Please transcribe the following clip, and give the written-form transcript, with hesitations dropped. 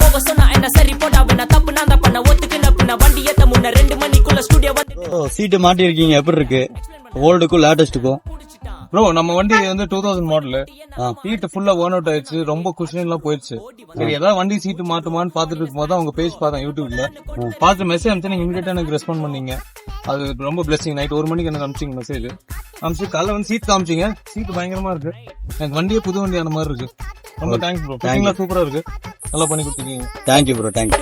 போக சொன்னா என்ன சரி போடா வேணா தப்பு நான் தான் பண்ண ஒத்துக்குன பின்ன வண்டி ஏத்த முன்ன 2 மணிக்குள்ள ஸ்டுடியோ வந்து சீட்டு மாட்டி இருக்கீங்க, எப்படி இருக்கு ஓல்டுக்கும் லேட்டஸ்டுக்கும்? ப்ரோ நம்ம வண்டி வந்து 2000 மாடல், சீட்டு ஃபுல்லா ஓன் அவுட் ஆயிடுச்சு, ரொம்ப குஷன் எல்லாம் போயிடுச்சு. சரி ஏதாவது வண்டி சீட்டு மாட்டுமான்னு பாத்துட்டு இருக்கும்போது அவங்க பேஜ் பார்த்தேன் யூடியூப்ல, பார்த்து மெசேஜ் அனுப்பிச்சு நீங்க இமீடியட்டா எனக்கு ரெஸ்பாண்ட் பண்ணீங்க. அது ரொம்ப பிளெஸிங். நைட் 1 மணிக்கு எனக்கு அனுப்பிச்சிங்க மெசேஜ். அனுப்பிச்சு காலைல வந்து சீட் காமிச்சிங்க. சீட்டு பயங்கரமா இருக்கு, எனக்கு வண்டியே புது வண்டியான மாதிரி இருக்கு. ரொம்ப தேங்க்ஸ் ப்ரோ, சூப்பரா இருக்கு, நல்லா பண்ணி கொடுத்துருக்கீங்க. Thank you bro, thank you.